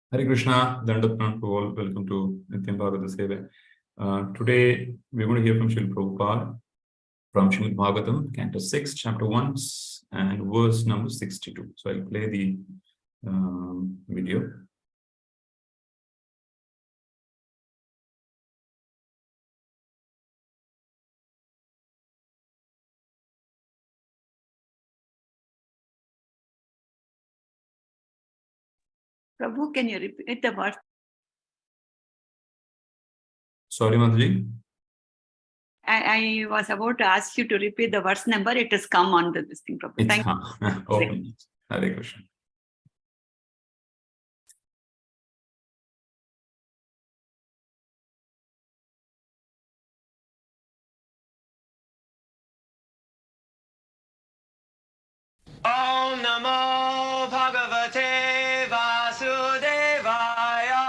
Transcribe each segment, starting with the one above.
Hare Krishna, Dandapan to all. Welcome to Nityam Bhagavata Sevaya. Today we're going to hear from Srila Prabhupada from Srimad Bhagavatam, Canto 6, Chapter 1, and verse number 62. So I'll play the video. Prabhu, can you repeat the word? Sorry, Mataji. I was about to ask you to repeat the verse number. It has come on this thing, Prabhu. Thank you. Open. Hare Krishna. Om Namo Bhagavate Vasudevaya.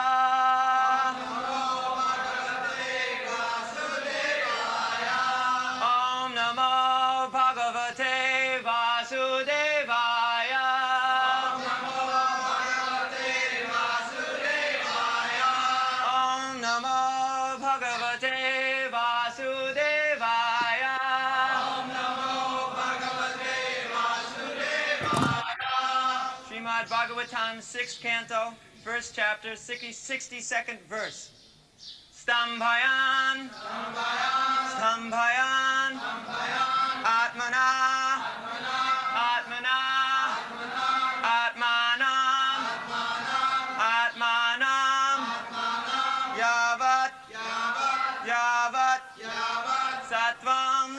Om Namo Bhagavate Vasudevaya. Om Namo Bhagavate Vasudevaya. Srimad Bhagavatam, 6th canto, 1st chapter, 62nd verse. Stambhayan, Stambhayan, Atmana, Atmana, Atmanam, Atmanam, Yavat, Yavat, Sattvam,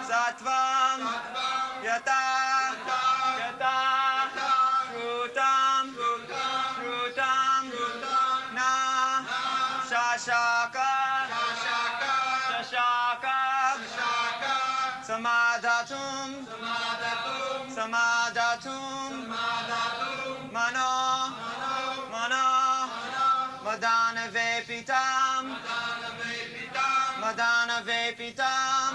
Sattvam, Yata, Yata, Shrutam, Shrutam, Na, Shashaka, Shashaka, Samadhatum, Samadhatum, Mano, Mano, Madana Vepitam, Madana Vepitam,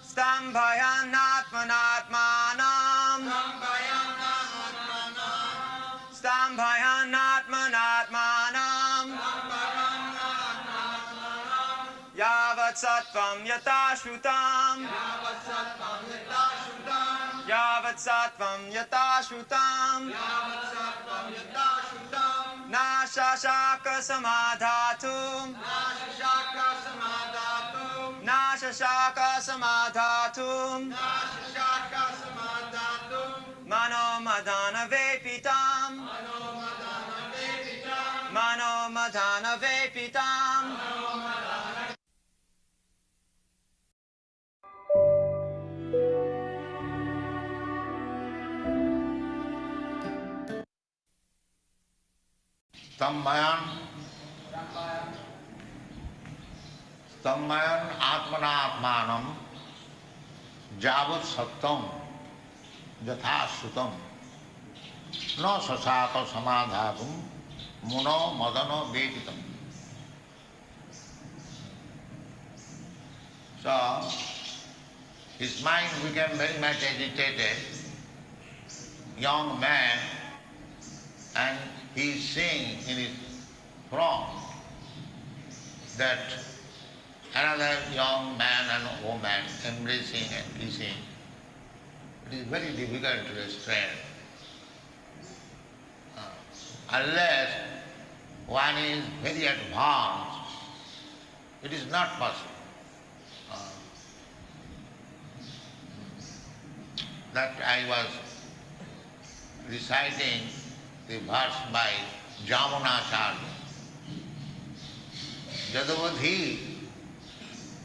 Stambhayanatmanatmanam, Stambhayanatmanatmanam, Yavat Sattvam Yatashrutam, Yavat Sattvam Yatashrutam, Na Shashaka Samadhatum, Na Shashaka Samadhatum, Mano Madana Vepitam, Mano Madana Vepitam. Stambhayan atmanatmanam javat sattam yathasutam no sasaka samadhatum muno madano veditam. So his mind became very much agitated, young man, and he is seeing in his front that another young man and woman embracing and kissing. It is very difficult to restrain. Unless one is very advanced, it is not possible. That I was reciting the verse by Jamunacharya. Jadavadhi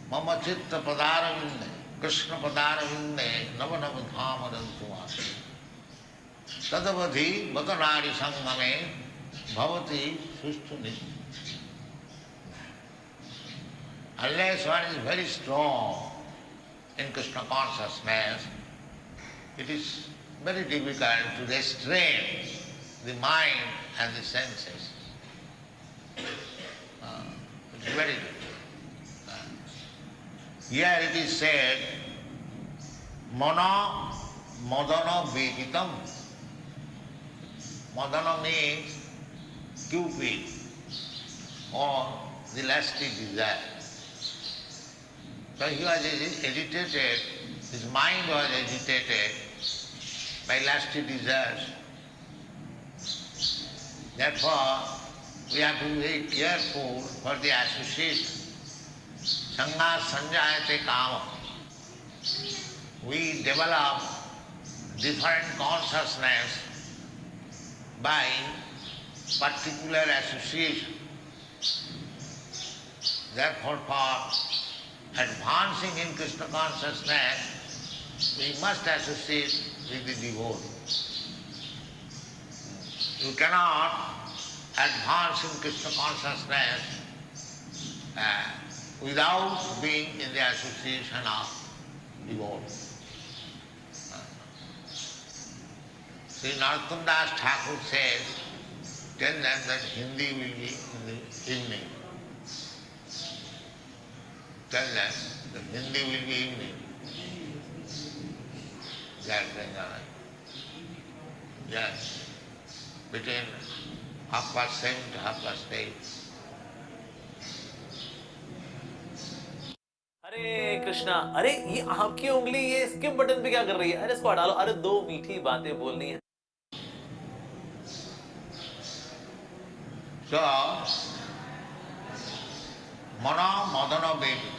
mama chitta padaravinde, Krishna padaravinde, navanava dhamadantu. Tadavadhi batanari sangame bhavati sushtu. Unless one is very strong in Krishna consciousness, it is very difficult to restrain the mind and the senses. It's very difficult. Here it is said, Mana Madana Vekitam. Madana means Cupid or the lusty desire. So he was agitated, his mind was agitated by lusty desires. Therefore, we have to be very careful for the association. Sangha sanjayate kama. We develop different consciousness by particular association. Therefore, for advancing in Krishna consciousness, we must associate with the devotee. You cannot advance in Krishna consciousness without being in the association of devotees. Sri Narottam Das Thakur says, tell them that Hindi will be in the evening. Tell them that Hindi will be evening. They are saying, all right. Yes, between 7:30 to 8:30. हरे कृष्णा। अरे ये आपकी उंगली ये skip button पे क्या कर रही है? अरे इसको हटा लो। अरे दो मीठी बातें बोलनी है। So, Mana Madana Baby.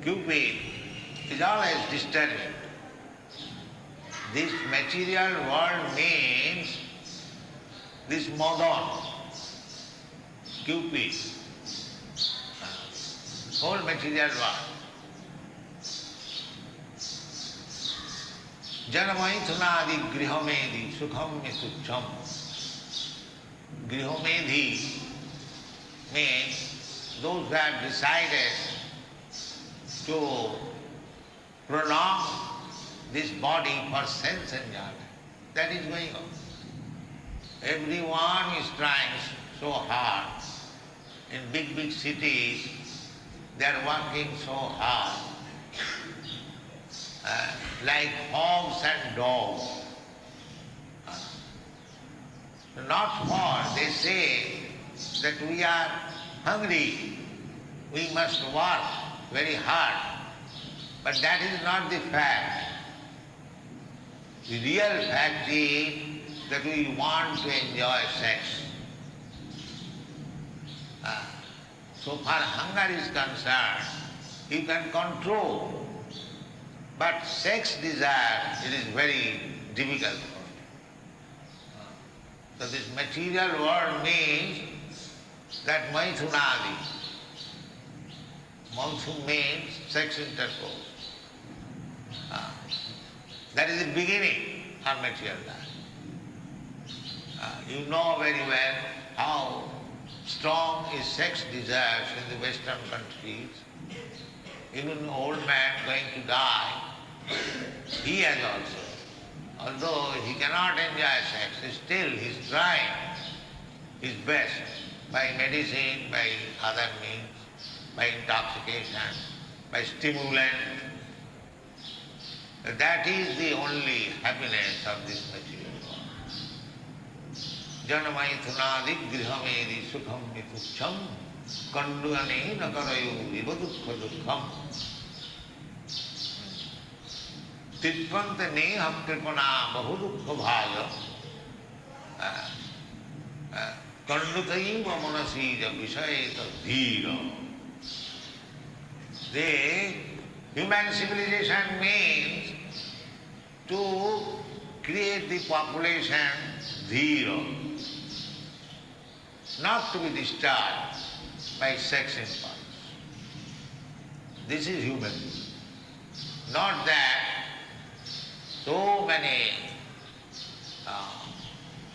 Cupid is always disturbing. This material world means this Madan, Cupid, whole material world. Janamaithunadi grihamedi sukham mitucham. Grihomedhi means those who have decided to prolong this body for sense enjoyment. That is going on. Everyone is trying so hard. In big cities, they are working so hard, like hogs and dogs. Not for, they say that we are hungry, we must work very hard. But that is not the fact. The real fact is that we want to enjoy sex. So far hunger is concerned, you can control. But sex desire, it is very difficult. So this material world means that Maithunadi. Maithun means sex intercourse. That is the beginning of material life. You know very well how strong is sex desires in the Western countries. Even an old man going to die, he has also, although he cannot enjoy sex, still he is trying his best by medicine, by other means, by intoxication, by stimulant. That is the only happiness of this material world. Janamaithunadi grihamedi sukham mitucham kandugane nakarayu vibadukha dukkham titpante neham kripana bahudukha bhaya kandutaiva manasija vishayeta dhira. The human civilization means to create the population zero, not to be disturbed by sex impulse. This is human. Not that so many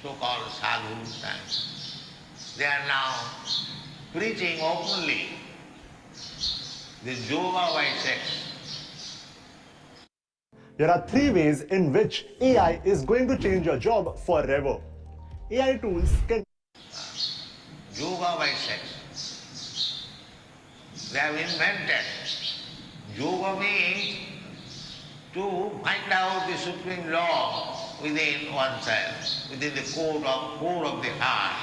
so-called sadhus, they are now preaching openly the yoga by sex. There are 3 ways in which AI is going to change your job forever. AI tools can Yoga by sex. They have invented. Yoga means to find out the supreme law within oneself, within the core of the heart.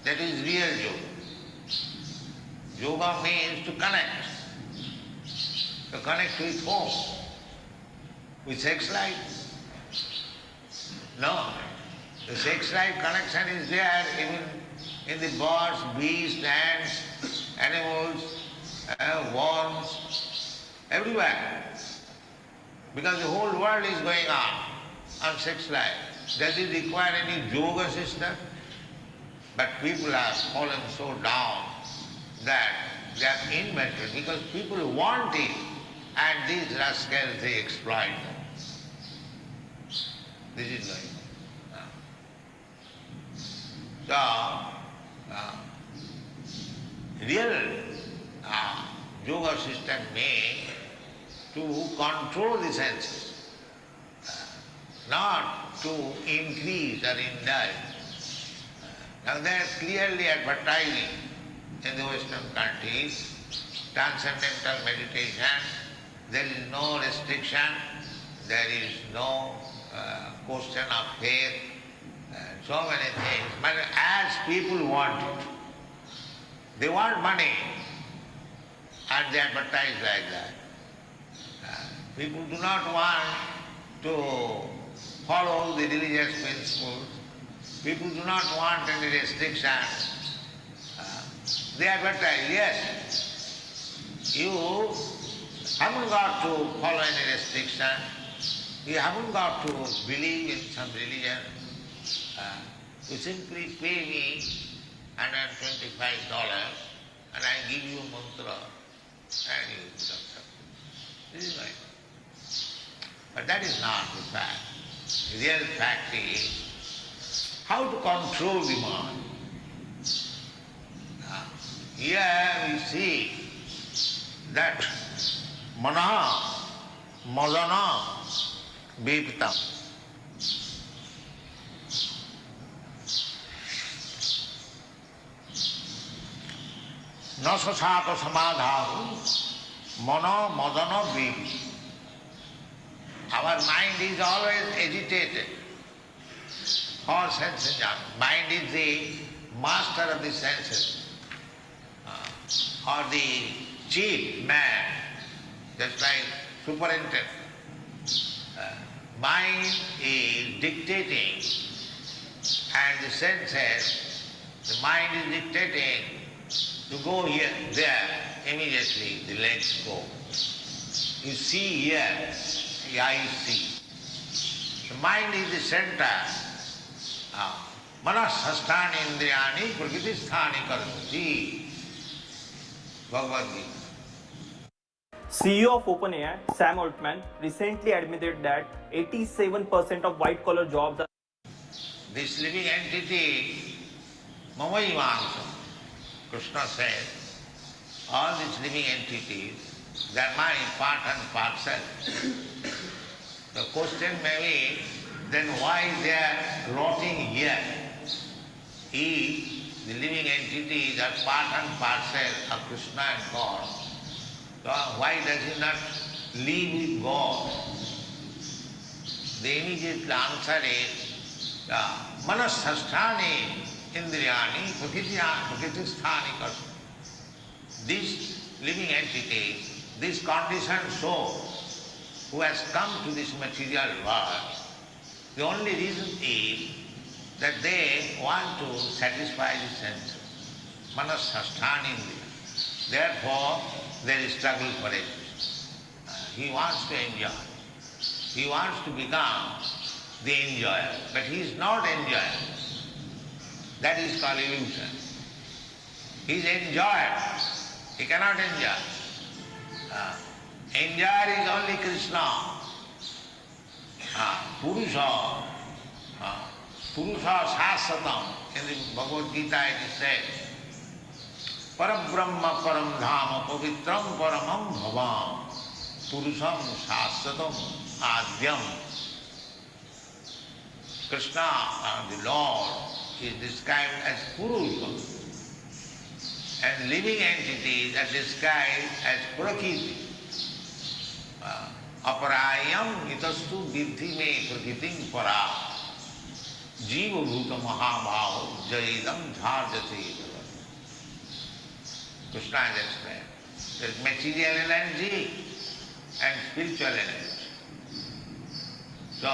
That is real yoga. Yoga means to connect. To connect with whom? With sex life? No. The sex life connection is there even in the birds, beasts, ants, animals, worms, everywhere. Because the whole world is going on sex life. Does it require any yoga system? But people have fallen so down that they are invented because people want it and these rascals, they exploit them. This is going on. So, real yoga system means to control the senses, not to increase or indulge. Now they are clearly advertising in the Western countries, transcendental meditation, there is no restriction, there is no question of faith, so many things. But as people want it, they want money and they advertise like that. People do not want to follow the religious principles. People do not want any restrictions. They advertise, yes, you haven't got to follow any restriction, you haven't got to believe in some religion. You simply pay me $125 and I give you a mantra and you put up something. This is right. But that is not the fact. The real fact is how to control the mind. Here we see that mana, madana, vipitam. Nasasaka samadharu, mana, madana, vipitam. Our mind is always agitated for sense enjoyment. Mind is the master of the senses, or the chief man, just like superintendent. Mind is dictating and the senses, the mind is dictating to go here, there, immediately the legs go. You see here, the eyes see. The mind is the center. Manasasthani indriyani prakritisthani karati. Bhagavad Gita. CEO of OpenAI, Sam Altman, recently admitted that 87% of white-collar jobs are... This living entity, Mamaivansam, Krishna said, all these living entities, they are my part and parcel. The question may be, then why they are rotting here? If the living entities are part and parcel of Krishna and God, so why does he not live with God? The immediate answer is, manasasthani indriyani prakritisthani karma. This living entity, this conditioned soul who has come to this material world, the only reason is that they want to satisfy the senses. Manasasthani indriya. Therefore, there is struggle for existence. He wants to enjoy. He wants to become the enjoyer, but he is not enjoyer. That is called illusion. He is enjoyer. He cannot enjoy. Enjoyer is only Krishna. Purusha. Purusha Sasatam. In the Bhagavad Gita it is said, Parabrahma param dhama pavitram paramam bhavam purusham sasatam adyam. Krishna, the Lord, is described as Purusha, and living entities are described as Prakriti. Aparaya Bayam itastu vidhi me prakritim para jiva bhuta mahabhav jaidam dharjate. Krishna has explained. There is material energy and spiritual energy. So,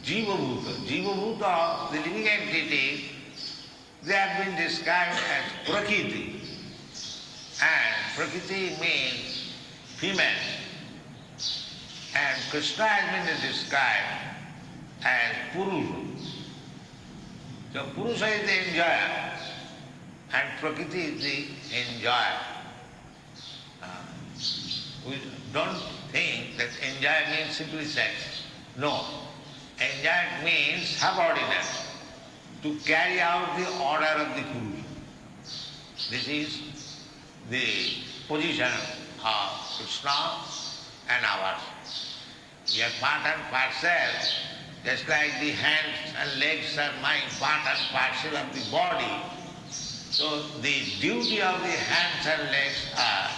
Jiva Bhuta, the living entities, they have been described as Prakriti. And Prakriti means female. And Krishna has been described as Purusha. So Purusha is the enjoyer and Prakriti is the enjoyer. We don't think that enjoy means simply sex. No. Enjoy means subordinate, to carry out the order of the Purusha. This is the position of Krishna and ours. We are part and parcel, just like the hands and legs are my part and parcel of the body. So the duty of the hands and legs are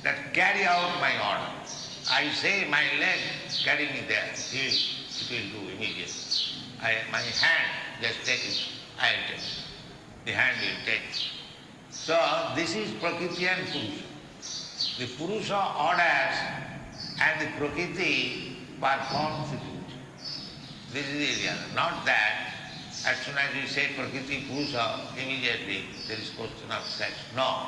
that carry out my order. I say my leg, carry me there. It will do immediately. My hand, just take it. I will take it. The hand will take it. So this is Prakriti and Purusha. The Purusha orders and the Prakriti performs the duty. This is the area. Not that as soon as you say Prakriti, Purusha, immediately there is question of sex. No.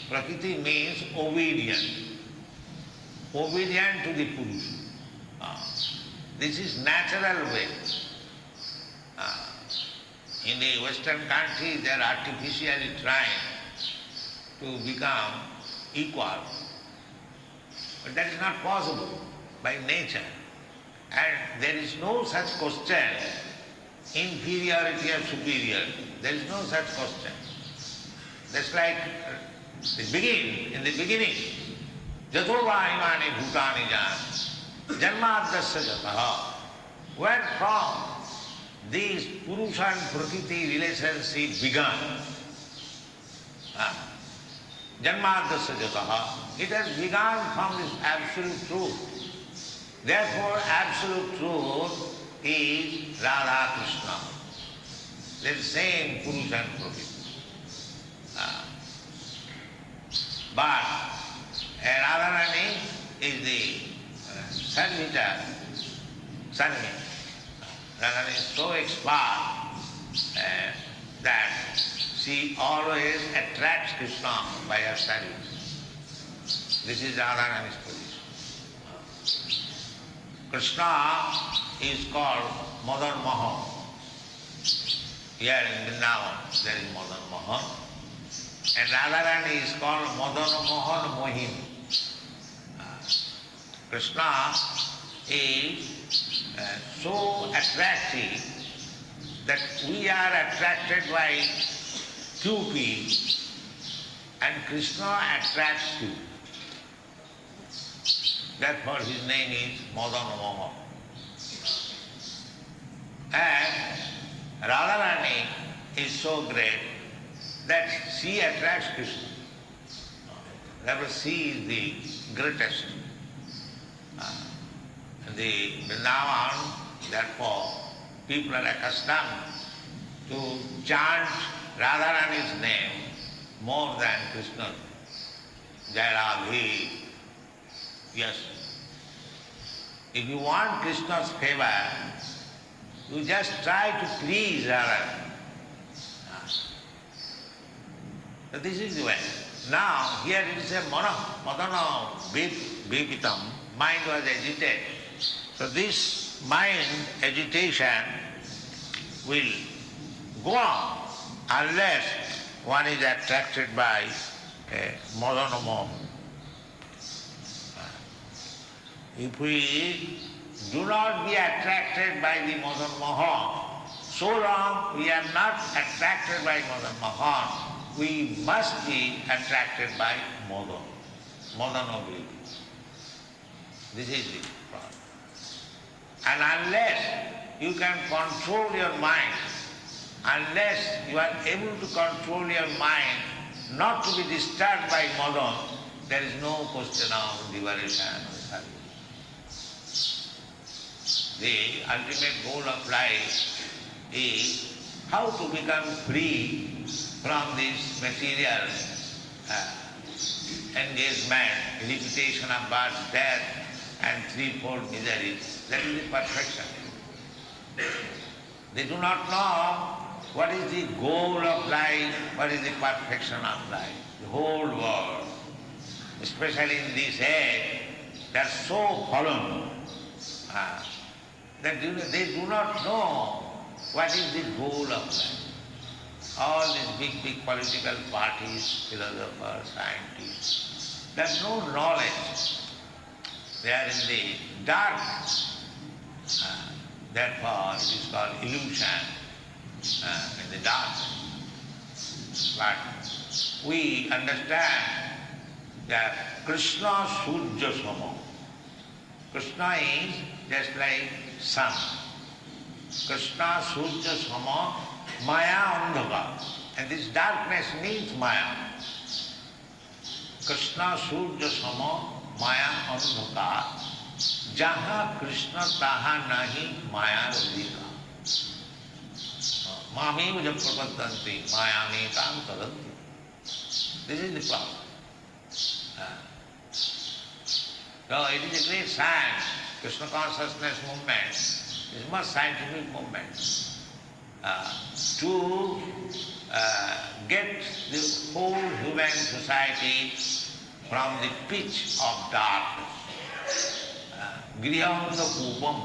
Prakriti means obedient. Obedient to the Purusha. This is natural way. In the Western countries, they are artificially trying to become equal. But that is not possible by nature. And there is no such question, inferiority or superiority. There is no such question. That's like in the beginning, Jato va imani bhutani jan, janmadasya jataha. Where from this Purusha and Prakriti relationship began? Janmadasya jataha. It has begun from this absolute truth. Therefore, absolute truth is Radha Krishna. They are the same Purusha and Prakriti. But Radharani is the servitor, servant. Radharani is so expert that she always attracts Krishna by her service. This is Radharani's position. Krishna is called Madan Mohan. Here in Vrindavan there is Madan Mohan. And Radharani is called Madana Mohan Mohini. Krishna is so attractive that we are attracted by Cupid and Krishna attracts you. Therefore his name is Madana Mohan. And Radharani is so great that she attracts Krishna. Therefore she is the greatest. The Vrindavan, therefore, people are accustomed to chant Radharani's name more than Krishna's. Jai Radhe. Yes. If you want Krishna's favor, you just try to please Radharani. So this is the way. Now, here it is a madana vipitam, mind was agitated. So this mind agitation will go on unless one is attracted by madana moha. If we do not be attracted by the madana moha, so long we are not attracted by madana moha, we must be attracted by Madana This is the problem. And unless you can control your mind. Unless you are able to control your mind not to be disturbed by Madan, there is no question of liberation or service. The ultimate goal of life is how to become free from this material engagement, repetition of birth, death, and threefold miseries. That is the perfection. They do not know what is the goal of life, what is the perfection of life. The whole world, especially in this age, they are so fallen that they do not know what is the goal of life. All these big political parties, philosophers, scientists, they have no knowledge. They are in the dark. Therefore, it is called illusion in the dark. But we understand that Krishna Surya Sama. Krishna is just like sun. Krishna Surya Sama, Maya Andhaka. And this darkness means Maya. Krishna Surya Sama, Maya Andhaka. Jaha Krishna taha nahi maya radhika. Mami uja prapadanti mayami tam tadanti. This is the problem. So it is a great science. Krishna consciousness movement is much scientific movement. To get the whole human society from the pitch of darkness. Grihanda Kupam.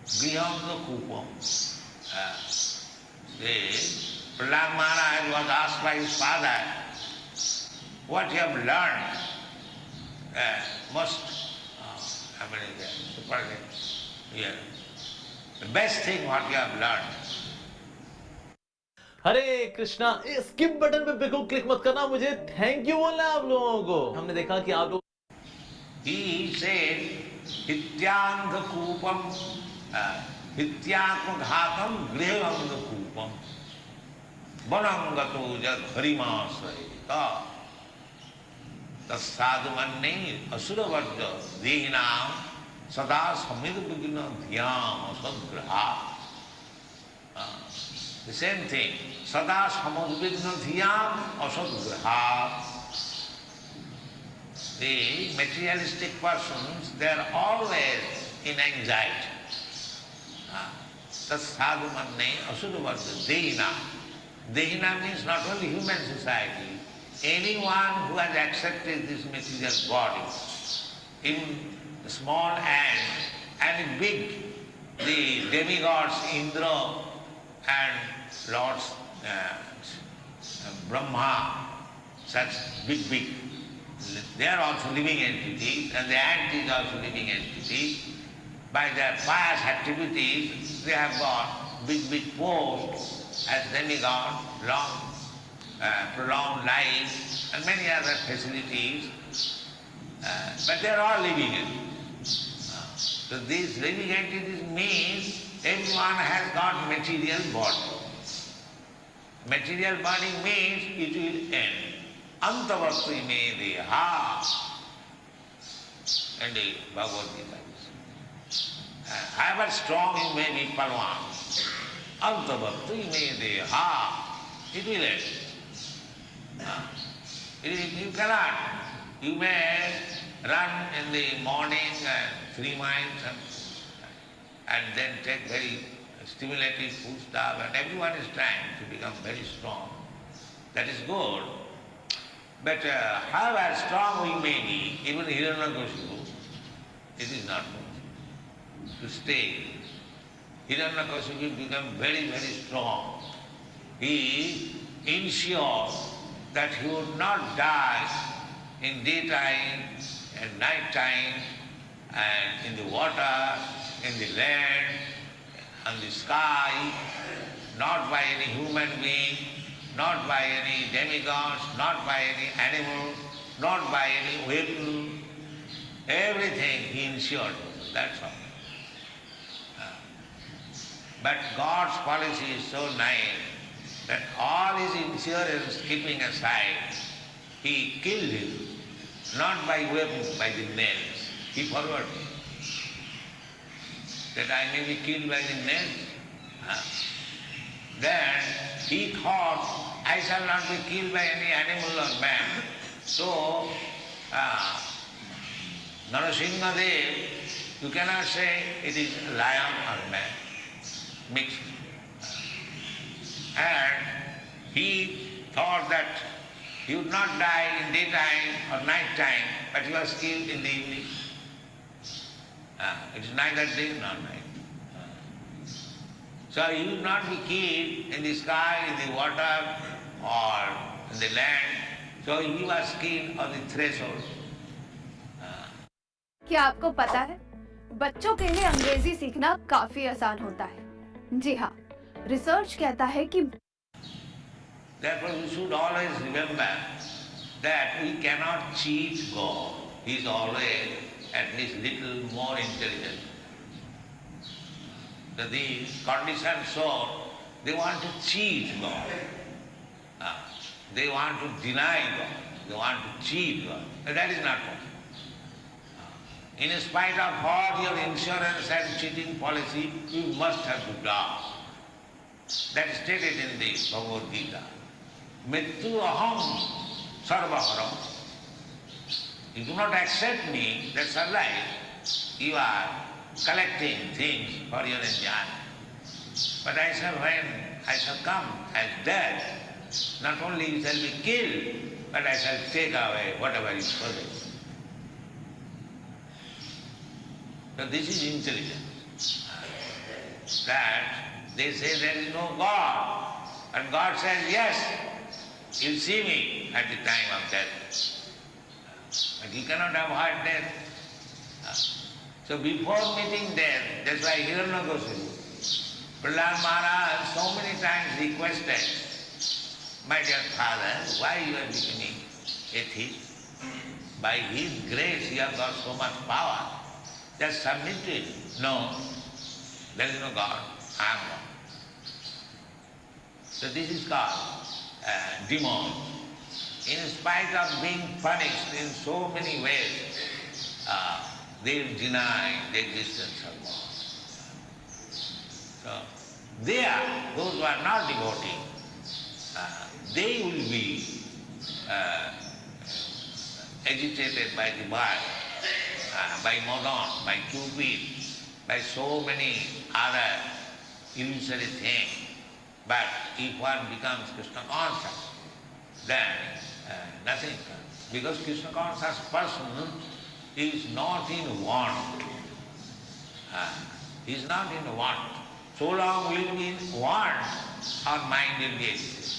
Grihanda Kupam. Prahlad Maharaj was asked by his father, what you have learned the best thing what you have learned. Hare Krishna, skip button पे बिल्कुल click मत करना, मुझे thank you बोलना है आप लोगों को। हमने देखा कि आप लोग He said, Hityanga Kupam, Hityatma Ghatam, Grihanga Kupam, Banangato Jad Harimasayita, Tasadhumanne Asuravarja, Dehinam, Sada Samidabhigina Dhyam Asadgraha. The same thing, Sada Samudvigna Dhyam Asadgraha. The materialistic persons, they are always in anxiety. Tat sadhumanne asuravarja dehina. Dehina means not only human society, anyone who has accepted this material body, in small and big, the demigods Indra and Lords Brahma, such big, they are also living entities, and the ant is also living entity. By their pious activities, they have got big posts as demigod, prolonged life, and many other facilities. But they are all living entities. So these living entities means everyone has got material body. Material body means it will end. Antavastri me deha. And the Bhagavad Gita is. However strong you may be, Palwan, Antavastri me deha. It will end. You cannot. You may run in the morning 3 miles and then take very stimulating food stuff, and everyone is trying to become very strong. That is good. But however strong we may be, even Hiranyakashipu, it is not possible to stay. Hiranyakashipu become very strong. He ensured that he would not die in daytime and night time, and in the water, in the land, on the sky, not by any human being, not by any demigods, not by any animal, not by any vehicle. Everything he ensured. That's all. But God's policy is so nice that all his insurance keeping aside, he killed him, not by whip, by the nails. He forwarded that I may be killed by the nails. Then he thought, I shall not be killed by any animal or man. So, Narasimha Dev, you cannot say it is lion or man, mixed. And he thought that he would not die in daytime or night time, but he was killed in the evening. It is neither day nor night. So he would not be killed in the sky, in the water, or in the land. So he was killed on the threshold. क्या आपको पता है बच्चों के लिए अंग्रेजी सीखना काफी आसान होता है? जी हाँ, रिसर्च कहता है कि Therefore we should always remember that we cannot cheat God. He is always at least little more intelligent. So the conditioned soul, they want to cheat God. They want to deny God. They want to cheat God. But that is not possible. In spite of all your insurance and cheating policy, you must have to die. That is stated in the Bhagavad Gita. Mrityu aham sarvaharam. You do not accept me, that's all right. You are collecting things for your enjoyment. But I shall, when I shall come as dead, not only you shall be killed, but I shall take away whatever you possess. So this is intelligence. That they say there is no God. And God says, yes, you'll see me at the time of death. But you cannot avoid death. So before meeting death, that's why Hiranyakashipu, Prahlad Maharaj so many times requested, my dear father, why you are becoming atheist? By his grace you have got so much power. Just submit to it. No, there is no God, I am God. So this is called demon. In spite of being punished in so many ways, they will deny the existence of God. So those who are not devotees, they will be agitated by the world, by Madan, by Cupid, by so many other illusory things. But if one becomes Krishna conscious, then nothing comes. Because Krishna conscious person is not in want. He is not in want. So long we will be in want, our mind will be agitated.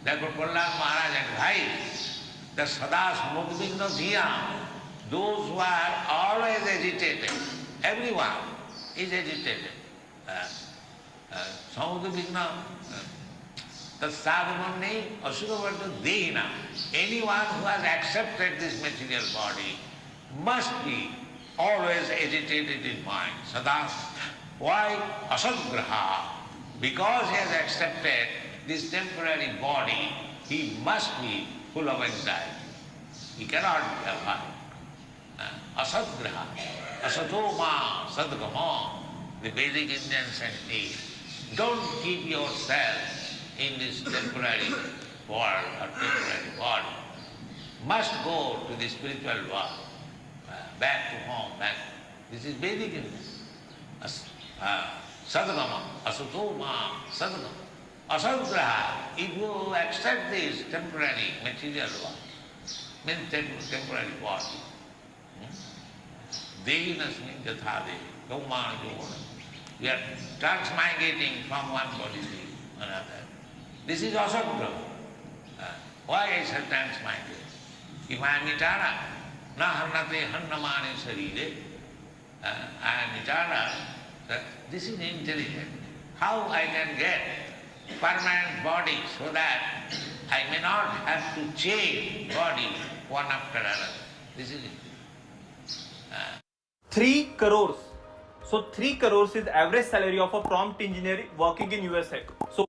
Therefore Prahlad Maharaj advised the sadas mudvigna dhiyam, those who are always agitated, everyone is agitated. Samudvigna tasadhamani asuravarta dehina. Anyone who has accepted this material body must be always agitated in mind. Sadas. Why? Asadgraha. Because he has accepted this temporary body, he must be full of anxiety. He cannot be avoided. Asadgraha. Asato ma sadgama. The Vedic Indian sentence. Don't keep yourself in this temporary world or temporary body. Must go to the spiritual world. Back to home, back. This is Vedic Indian. Sadgama. Asato ma sadgama. Asadgraha, if you accept this temporary material world, means temporary body, dehinasmin yatha dehi, kaumana yogana. We are transmigrating from one body to another. This is asadgraha. Why I shall transmigrate? If I am eternal, na harnate hannamane sarire, I am eternal, this is intelligent. How I can get permanent body so that I may not have to change body one after another. This is it. 3 crores So 3 crores is average salary of a prompt engineer working in USA. So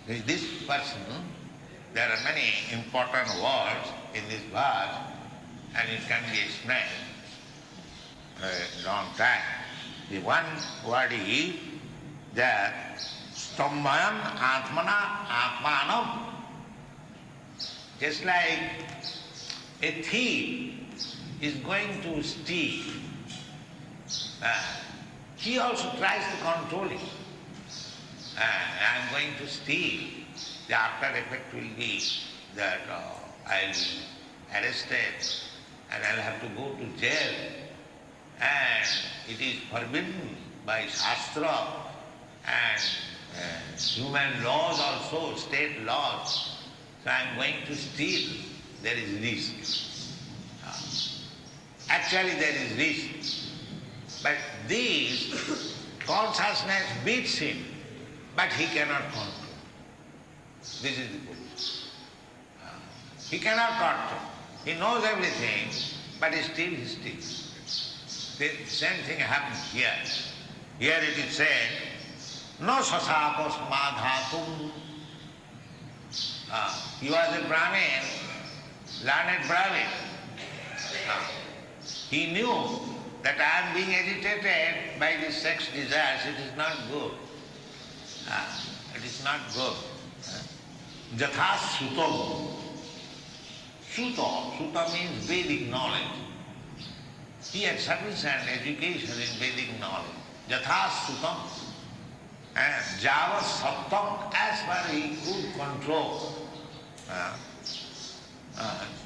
with this person, there are many important words in this verse, and it can be explained a long time. The one word is that Stambayam Atmana Atmanam. Just like a thief is going to steal, he also tries to control it. I am going to steal. The after effect will be that I will be arrested and I will have to go to jail. And it is forbidden by Shastra and human laws also, state laws. So I am going to steal. There is risk. Actually there is risk. But this consciousness beats him, but he cannot control. This is the point. He cannot control. He knows everything, but still he steals. The same thing happens here. Here it is said, no sasapos madhatum. He was a Brahmin, learned Brahmin. He knew that I am being agitated by these sex desires. It is not good. It is not good. Jatha sutam. Suta means Vedic knowledge. He had sufficient education in Vedic knowledge. Jatha sutam. And Java sattam, as far as he could control.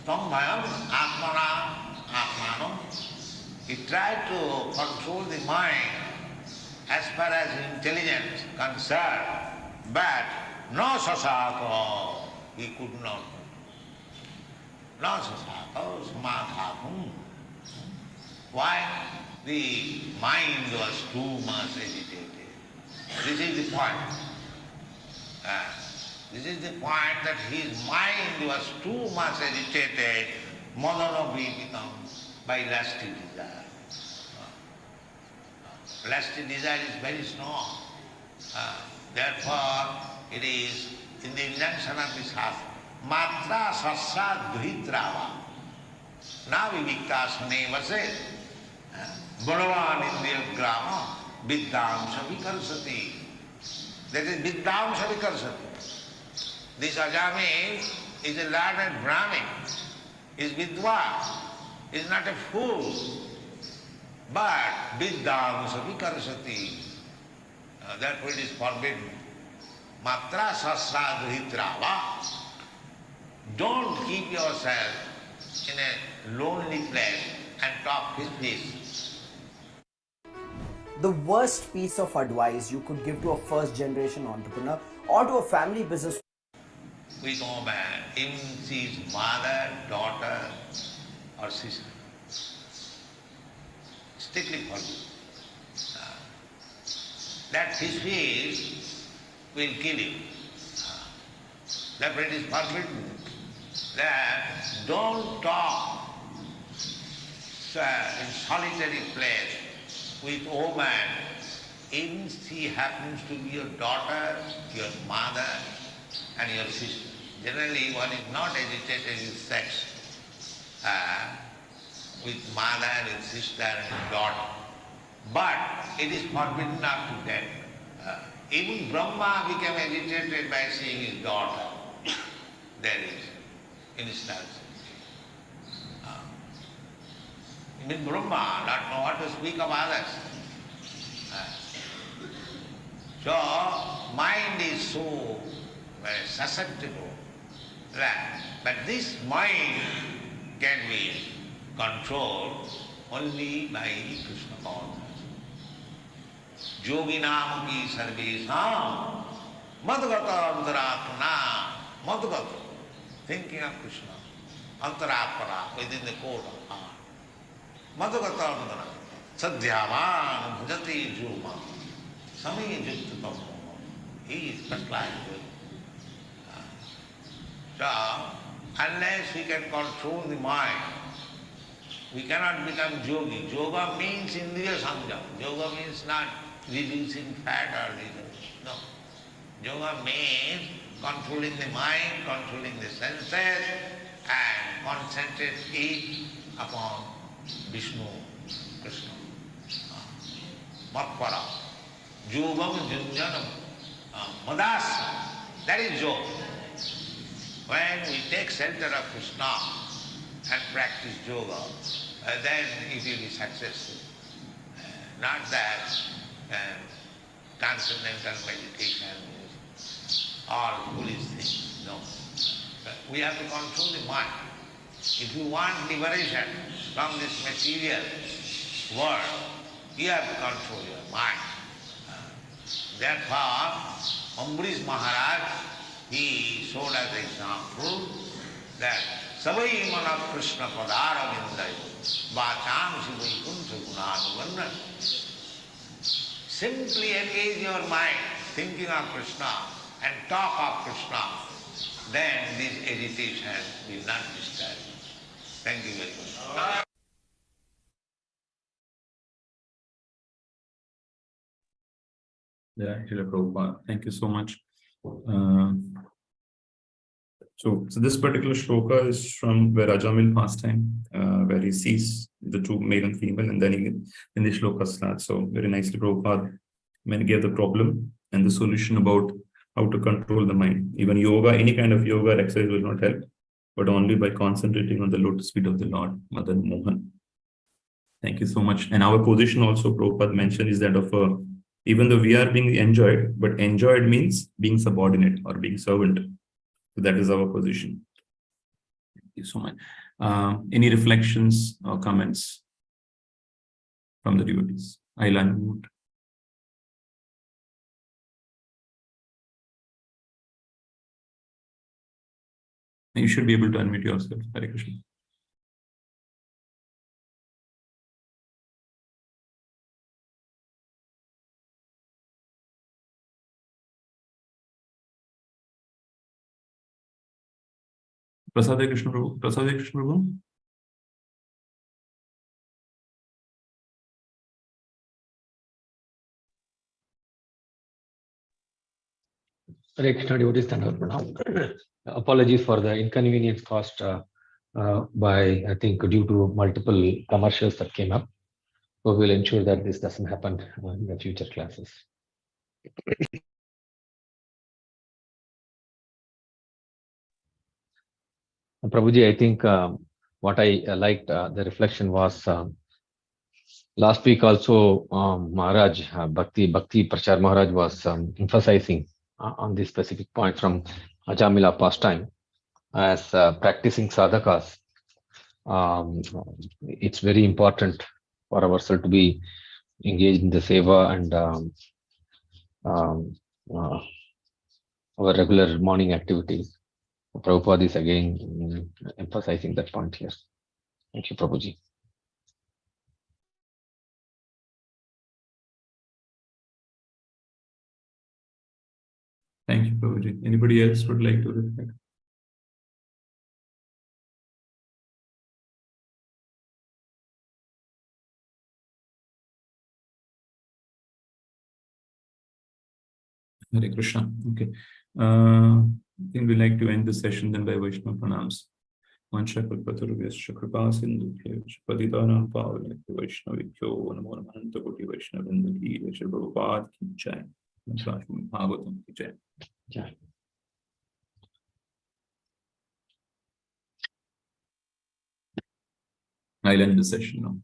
Stambayam atmana atmanam. He tried to control the mind as far as intelligence concerned, but no sasako, he could not. No sasako, samadhatum. Why? The mind was too much agitated. This is the point. This is the point that his mind was too much agitated, madanavi becomes by lusty desire. Lusty desire is very strong. Therefore, it is in the injunction of this Shastra, matra sasya dhuhitrava, na vivikta sune vase, balavan indriya grama, viddhamsa vikarsati. That is viddhamsa vikarsati. This Ajami is a learned Brahmin, is vidwan, is not a fool, but viddhamsa vikarsati. Therefore it is forbidden. Matra sasra dhuhitrava. Don't keep yourself in a lonely place and talk business. The worst piece of advice you could give to a first generation entrepreneur or to a family business. With woman, even she is mother, daughter or sister. Strictly forbidden. That fish will kill you. Therefore it is forbidden that don't talk in solitary place with woman, even she happens to be your daughter, your mother and your sister. Generally one is not agitated with sex with mother, with sister and daughter. But it is forbidden up to death. Even Brahma became agitated by seeing his daughter. There is instances. Even Brahma not know what to speak of others. So mind is so very susceptible. Right? But this mind can be controlled only by Krishna consciousness. Yoginam ki sarvesam madgata antaratmana madgata, thinking of Krishna, antaratmana, within the core of heart. Madgata antara sadhyavan bhajati juma sami yuktatam. He is just like this. So, unless he can control the mind, we cannot become yogi. Yoga means indriya samjam. Yoga means not reducing fat or reducing. No. Yoga means controlling the mind, controlling the senses, and concentrate it upon Vishnu, Krishna. Matpara. Yogam junjanam. Madasya. That is yoga. When we take shelter of Krishna and practice yoga, then it will be successful. Not that transcendental meditation or foolish things. No. We have to control the mind. If you want liberation from this material world, you have to control your mind. Therefore, Ambarish Maharaj, he showed as example that Savai Mana Krishna Padara Vindai Vacham Sivai Kunsa Gunanuvanna. Simply engage your mind thinking of Krishna and talk of Krishna, then this agitation will not disturb you. Thank you very much. Yeah, Srila Prabhupada. Thank you so much. So this particular shloka is from Virajamil pastime, where he sees the two male and female, and then the shloka starts. So very nicely, Prabhupada gave the problem and the solution about how to control the mind. Even yoga, any kind of yoga exercise will not help, but only by concentrating on the lotus feet of the Lord, Madan Mohan. Thank you so much. And our position also, Prabhupada mentioned, is that of even though we are being enjoyed, but enjoyed means being subordinate or being servant. So that is our position. Thank you so much. Any reflections or comments from the devotees? I'll unmute. You should be able to unmute yourself. Hare Krishna. Prasad Krishna Prabhu. Prasad Krishna Prabhu. Hare Krishna devotees, Pranam. Apologies for the inconvenience caused by, I think, due to multiple commercials that came up. So we'll ensure that this doesn't happen in the future classes. Prabhuji, I think what I liked the reflection was last week also Maharaj, Bhakti Prachar Maharaj was emphasizing on this specific point from Ajamila pastime as practicing sadhakas. It's very important for ourselves to be engaged in the seva and our regular morning activities. Prabhupada is again emphasizing that point here. Thank you, Prabhuji. Thank you, Prabhuji. Anybody else would like to reflect? Hare Krishna. Okay. I think we like to end the session then by Vaishnava pranams. Manchakalpatarubhyascha kripa sindhubhyascha patitanam pavanebhyo vaishnavibhyo namo namaha Ananta koti Vaishnavrinda ki jai. Srila Prabhupada ki jai. Nityam Bhagavata ki jai. Jai. I'll end the session now.